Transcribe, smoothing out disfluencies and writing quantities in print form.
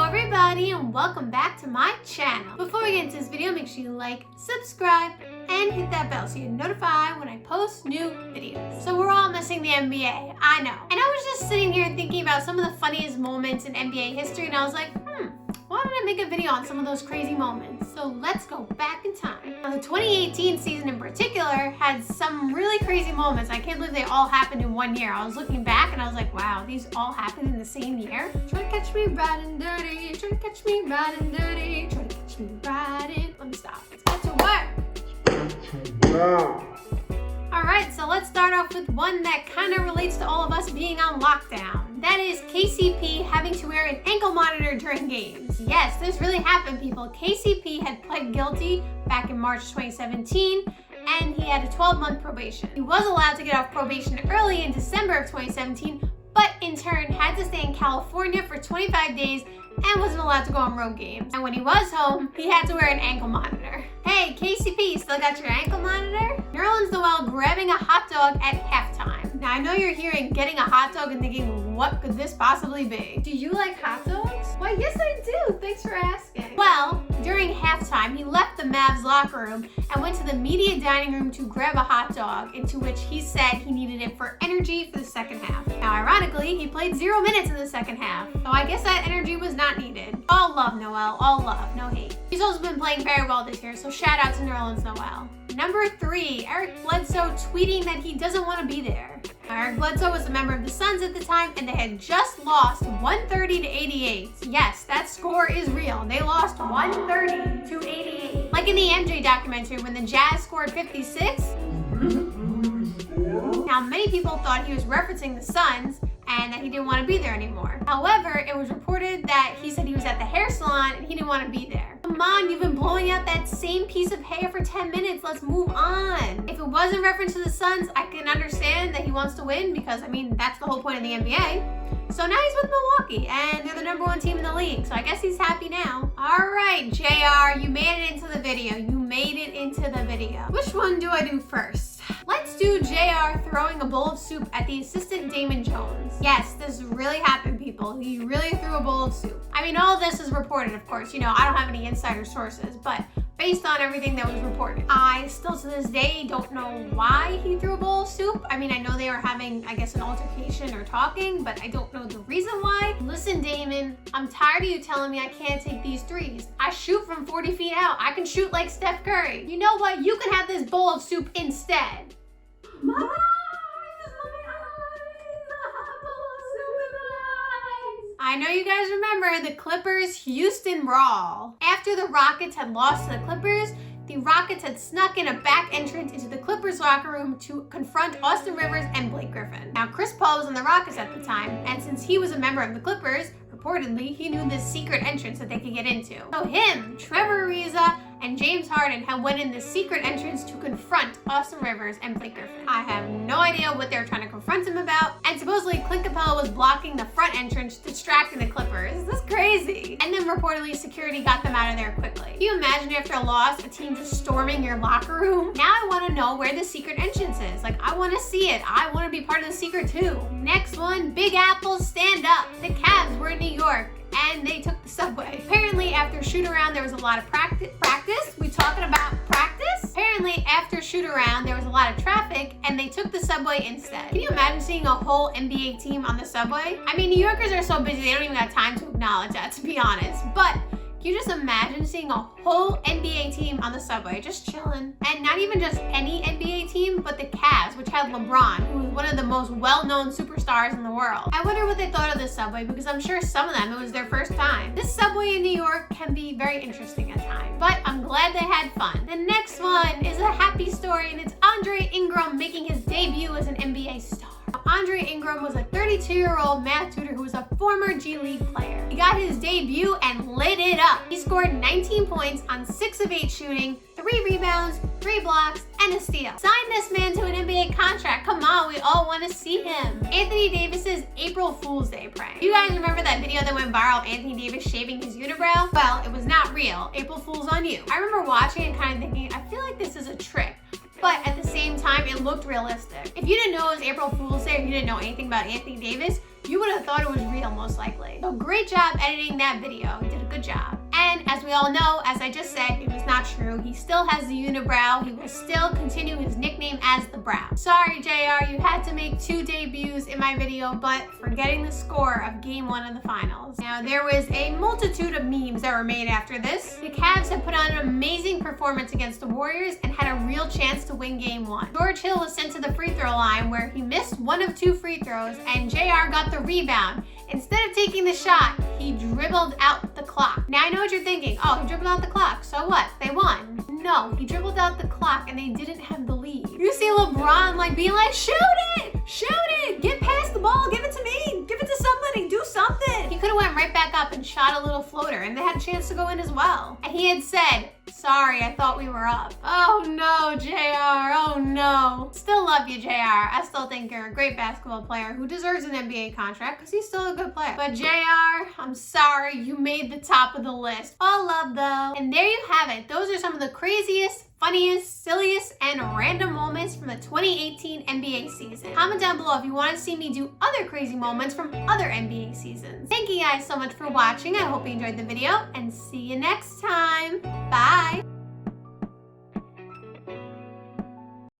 everybody, and welcome back to my channel. Before we get into this video, make sure you like, subscribe, and hit that bell so you're notified when I post new videos. So we're all missing the NBA, I know. And I was just sitting here thinking about some of the funniest moments in NBA history, and I was like, why don't I make a video on some of those crazy moments? So let's go back in time. Now, the 2018 season in particular had some really crazy moments. I can't believe they all happened in one year. I was looking back and I was like, wow, these all happened in the same year? Try to catch me riding dirty, try to catch me riding dirty, try to catch me riding. Let me stop. Let's get to work. Alright, so let's start off with one that kind of relates to all of us being on lockdown. That is KCP having to wear an ankle monitor during games. Yes, this really happened, people. KCP had pled guilty back in March 2017, and he had a 12-month probation. He was allowed to get off probation early in December of 2017, but in turn had to stay in California for 25 days and wasn't allowed to go on road games. And when he was home, he had to wear an ankle monitor. Hey, KCP, still got your ankle monitor? Nerlens Noel grabbing a hot dog at halftime. Now, I know you're hearing getting a hot dog and thinking, what could this possibly be? Do you like hot dogs? Why, yes I do. Thanks for asking. Well, during halftime, he left the Mavs locker room and went to the media dining room to grab a hot dog, into which he said he needed it for energy for the second half. Now, ironically, he played 0 minutes in the second half, so I guess that energy was not needed. All love, Noel. All love. No hate. He's also been playing very well this year, so shout out to Nerlens Noel. Number 3, Eric Bledsoe tweeting that he doesn't want to be there. Eric Bledsoe was a member of the Suns at the time, and they had just lost 130 to 88. Yes, that score is real. They lost 130 to 88. Like in the MJ documentary when the Jazz scored 56. Now, many people thought he was referencing the Suns and that he didn't want to be there anymore. However, it was reported that he said he was at the hair salon and he didn't want to be there. Come on, you've been blowing out that same piece of hair for 10 minutes. Let's move on. If it was in reference to the Suns, I can understand that he wants to win because, I mean, that's the whole point of the NBA. So now he's with Milwaukee and they're the #1 team in the league. So I guess he's happy now. All right, JR, you made it into the video. You made it into the video. Which one do I do first? Let's do JR throwing a bowl of soup at the assistant Damon Jones. Yes, this really happened, people. He really threw a bowl of soup. I mean, all of this is reported, of course. You know, I don't have any insider sources, but based on everything that was reported, I still to this day don't know why he threw a bowl of soup. I mean, I know they were having, I guess, an altercation or talking, but I don't know the reason why. Listen, Damon, I'm tired of you telling me I can't take these threes. I shoot from 40 feet out. I can shoot like Steph Curry. You know what? You can have this bowl of soup instead. My eyes, I know you guys remember the Clippers-Houston brawl. After the Rockets had lost to the Clippers, the Rockets had snuck in a back entrance into the Clippers locker room to confront Austin Rivers and Blake Griffin. Now, Chris Paul was on the Rockets at the time, and since he was a member of the Clippers, reportedly, he knew this secret entrance that they could get into. So him, Trevor Ariza, and James Harden had went in the secret entrance to confront Austin Rivers and Blake Griffin. I have no idea what they were trying to confront him about, and supposedly Clint Capella was blocking the front entrance, distracting the Clippers. This is crazy. And then reportedly security got them out of there quickly. Can you imagine after a loss, a team just storming your locker room? Now I want to know where the secret entrance is. Like, I want to see it. I want to be part of the secret too. Next one, Big Apple stand up. The Cavs were in New York and they took the subway. Apparently after shoot around there was a lot of practice. We talking about practice? Apparently after shoot around there was a lot of traffic and they took the subway instead. Can you imagine seeing a whole NBA team on the subway? I mean, New Yorkers are so busy they don't even have time to acknowledge that, to be honest. But can you just imagine seeing a whole NBA team on the subway, just chilling? And not even just any NBA team, but the Cavs, which had LeBron, who was one of the most well-known superstars in the world. I wonder what they thought of this subway, because I'm sure some of them, it was their first time. This subway in New York can be very interesting at times, but I'm glad they had fun. The next one is a happy story, and it's Andre Ingram making his debut as an NBA star. Andre Ingram was a 32-year-old math tutor who was a former G League player. He got his debut and lit it up. He scored 19 points on 6 of 8 shooting, 3 rebounds, 3 blocks, and a steal. Sign this man to an NBA contract. Come on, we all want to see him. Anthony Davis's April Fool's Day prank. You guys remember that video that went viral of Anthony Davis shaving his unibrow? Well, it was not real. April Fool's on you. I remember watching and kind of thinking, I feel like this is a trick. but at the same time, it looked realistic. If you didn't know it was April Fool's Day, or you didn't know anything about Anthony Davis, you would have thought it was real, most likely. So great job editing that video. You did a good job. And as we all know, as I just said, it was not true. He still has the unibrow. He will still continue his nickname as the Brow. Sorry, JR, you had to make 2 debuts in my video, but for getting the score of Game 1 of the finals. Now, there was a multitude of memes that were made after this. The Cavs had put on an amazing performance against the Warriors and had a real chance to win Game 1. George Hill was sent to the free throw line where he missed 1 of 2 free throws, and JR got the rebound. Instead of taking the shot, he dribbled out the clock. Now I know what you're thinking. Oh, he dribbled out the clock. So what? They won. No, he dribbled out the clock and they didn't have the lead. You see LeBron like being like, shoot it! Shoot it! Get past the ball. Give it to me. Give it to somebody. Do something. He could have went right back up and shot a little floater and they had a chance to go in as well. And he had said, sorry, I thought we were up. Oh no, JR, oh no. Still love you, JR. I still think you're a great basketball player who deserves an NBA contract because he's still a good player. But JR, I'm sorry, you made the top of the list. All love though. And there you have it. Those are some of the craziest, funniest, silliest, and random moments from the 2018 NBA season. Comment down below if you want to see me do other crazy moments from other NBA seasons. Thank you guys so much for watching. I hope you enjoyed the video and see you next time. Bye.